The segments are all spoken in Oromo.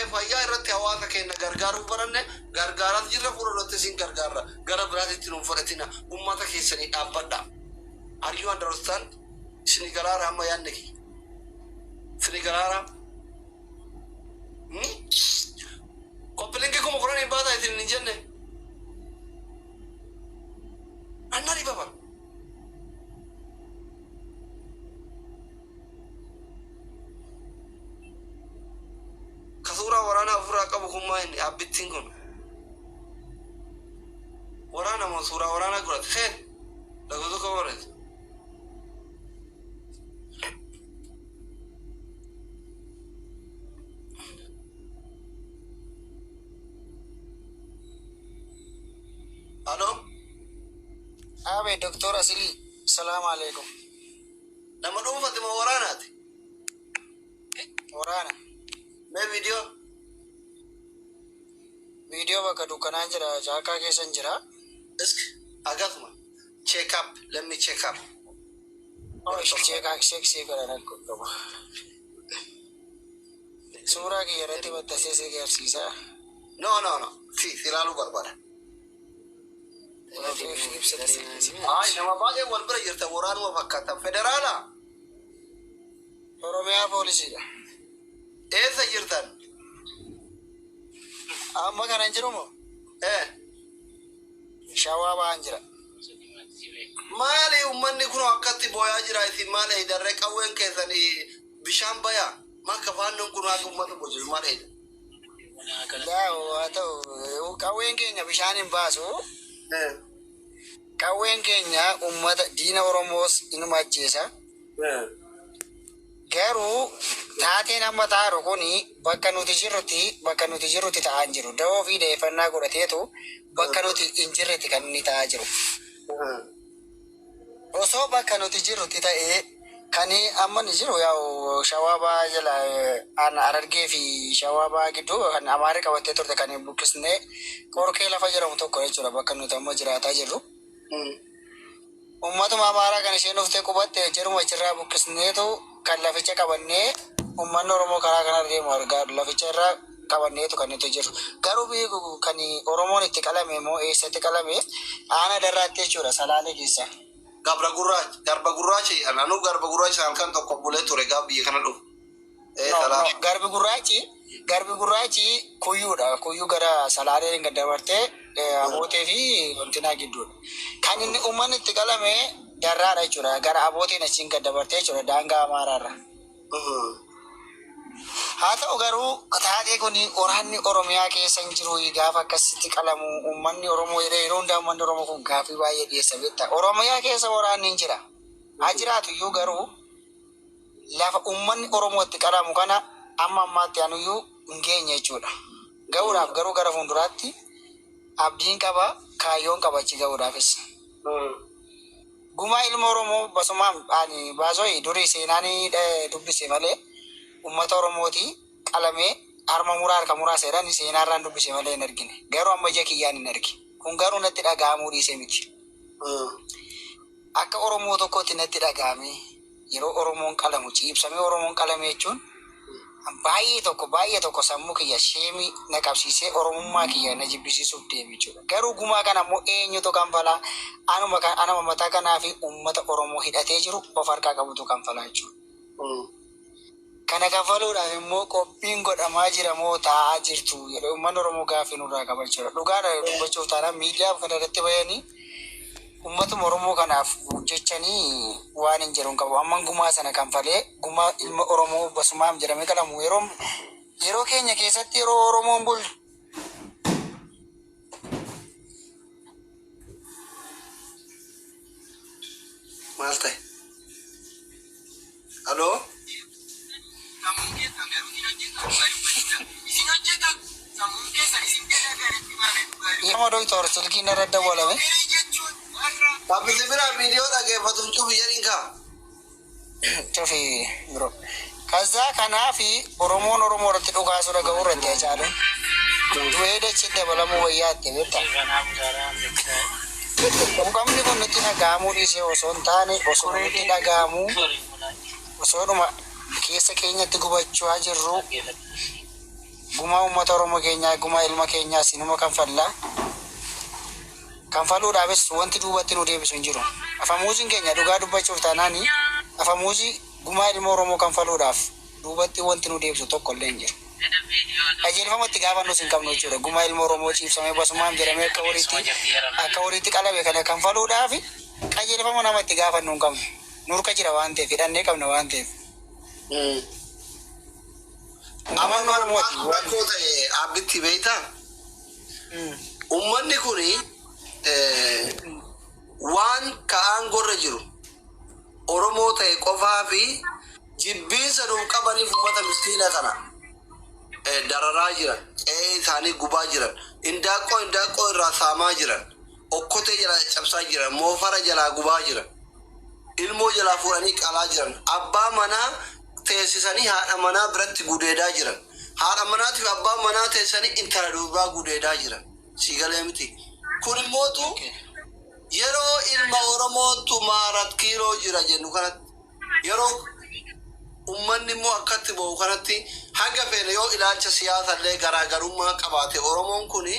fayyaa irratti hawaasa keenya gargaaruu baranne gargaaraa jirra fuulduratti sin gargaarra gara biraatitti nuun fudhatina ummata keessanii dhaabbadha. Are you understand? Isin garaara amma yaadne ki. Isin garaara. Koppilingi kuma kurani baata isin hin jenne. Annari baba. Kasura warana afura qabu kuma inni abittiin kun. Warana masura warana gurat khair. Lagu ko warat. Halo? Abe Dr. Asili, assalamu alaikum. Nama dhuunfa tima waraanaati. Waraana. Mee Video bakka dukkanaa jira, jaakaa keessan jira. Isk agatuma. Check up. Let me check up. Oh, check godhan akka qabu. Suuraa kiyya irratti maxxansiisee agarsiisa. No. Filaaluu barbaada. Ay, nama baay'ee wal bira jirta waraanuma fakkaata. Federaala? Oromiyaa poolisiidha. Eessa jirtan? Amma kanan jiru moo? Shawaa ba'an jira. Maali ummanni kun akkatti booyaa jira isin maal eedarree qawween keessanii bishaan bayaa? Makka faannoon kun akka ummata bojiru maal eeda? Haa ta'u qawween keenya bishaan hin baasu. Qawween keenya ummata diina Oromoos inuma ajjeesa. Garuu taateen amma taaru kuni bakka nuti jirrutti ta'aa jiru. Dawoo fi deeffannaa godhateetu bakka nuti hin jirretti kan inni ta'aa jiru. Osoo bakka nuti jirrutti ta'ee kan amma ni jiru yaa'u shawaabaa jala Harargee fi shawaabaa gidduu kan Amaarri qabattee turte kan buqqisnee qorkee lafa jedhamu tokko jechuudha bakka nuti amma jiraataa jirru. Ummatuma Amaaraa kan isheen dhuftee qubatte jiruma achirraa buqqisneetu kan laficha qabannee ummanni Oromoo karaa kana deemu argaa laficha irraa qabanneetu kan nuti jiru. Garuu beeku kan Oromoon itti qalame moo eessatti qalame aana darraatti jechuudha Salaalee keessa. Garba gurraachi anaanuu garba gurraachi halkan tokko bulee ture gaa biyya kana dhufu. Garbi gurraachi kuyyuudha. Kuyyuu gara Salaalee gad dabartee abootee fi wantinaa gidduudha. Kan inni uummanni itti qalame darraadha jechuudha. Gara abooteen achiin gad dabartee jechuudha daangaa Amaaraarra. Haa ta'u garuu taatee kun waraanni Oromiyaa keessa hin jiru gaafa akkasitti qalamu uummanni Oromoo yeroo hundaa uummanni Oromoo kun gaaffii baay'ee dhiyeessa beektaa. Oromiyaa keessa waraanni hin jira. Haa jiraatu iyyuu garuu lafa uummanni Oromoo itti qalamu kana amma ammaatti anuyyuu hin geenye jechuudha. Ga'uudhaaf garuu gara fuulduraatti abdiin qaba kaayyoon qaba achi ga'uudhaafis. Gumaa ilma Oromoo basumaan baasoo durii seenaanii dubbise malee ummata Oromooti qalamee harka muraa seeraan seenaarraan dubbise malee hin argine. Garuu amma ija kiyyaan hin argine. Kun garuu natti dhaga'amuu dhiisee miti. Akka Oromoo tokkotti natti dhaga'ame yeroo Oromoon qalamu ciibsamee Oromoon qalame jechuun baay'ee tokko sammuu kiyya sheemii na qabsiisee Oromummaa kiyya na jibbisiisuuf deeme jechuudha. Garuu gumaa kana immoo eenyutu kanfalaa anuma mataa kanaa fi uummata Oromoo hidhatee jiru of harkaa qabutu kanfalaa jechuudha. Kana kanfaluudhaaf immoo qophiin godhamaa jira moo taa'aa jirtu jedhee uummanni Oromoo gaaffii nurraa qaba jechuudha. Dhugaadha dubbachuuf taanaan miidiyaa kana irratti bahanii uummatuma Oromoo kanaaf hojjechanii waan hin jiru qabu. Amman gumaa sana kanfalee gumaa ilma Oromoo basumaam jedhamee qalamu yeroo keenya keessatti yeroo Oromoon bulu. Maal ta'e? Aloo? Nama Dr. Silkiin irra dawwalame. Tabbisi biraa viidiyoo dhageeffatuun cufi jedhin kaa. Cufi biro. Kazaa kanaafi Oromoon Oromoo irratti dhugaasuu dhaga'uu irratti Hacaaluun du'ee dachee dabalamuu wayyaatti beektaa. Qamni kun nutti dhaga'amuu dhiisee osoo hin taane osoo nutti dhaga'amuu osoodhuma keessa keenyatti gubachaa jirru gumaa uummata Oromoo keenyaa, gumaa ilma keenyaa sinuma kanfallaa. Kanfaluudhaafis wanti duubatti nu deebisu hin jiru. Afamuuziin keenya dhugaa dubbachuuf taanaani afamuuzii gumaa ilma Oromoo kanfaluudhaaf duubatti wanti nu deebisu tokko illee hin jiru. Qajeelfamatti gaafannus hin qabnu jechuudha. Gumaa ilma Oromoo ciibsamee basumaan jedhamee akka walitti qalame kana kanfaluudhaaf qajeelfama namatti gaafannu hin qabnu. Nurka jira waan ta'eef hidhannee qabna waan ta'eef. Amanuu rakkoo ta'e abbitti beektaa? Uummanni kuni waan ka'aan gorra jiru Oromoo ta'e qofaa fi jibbiinsa nuuf qabaniif uummata miskiina kana dararaa jiran, isaanii gubaa jiran, indaaqqoo irraa saamaa jiran, okkotee jalaa cabsaa jiran, moofara jalaa gubaa jiran, ilmoo jalaa fuudhanii qalaa jiran, abbaa manaa teessisanii haadha manaa biratti gudeedaa jiran, haadha manaatiif abbaa manaa teessisanii intala durbaa gudeedaa jiran. Sigalee miti. Kun immootu yeroo ilma Oromootu maarat kiiloo jira jennu kanatti yeroo ummanni immoo akkatti ba'u kanatti haga feene yoo ilaalcha siyaasallee garaagarummaa qabaate Oromoon kuni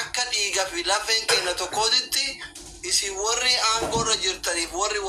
akka dhiigaa fi lafeen keenya tokkootitti isin warri aangoorra jirtaniif warri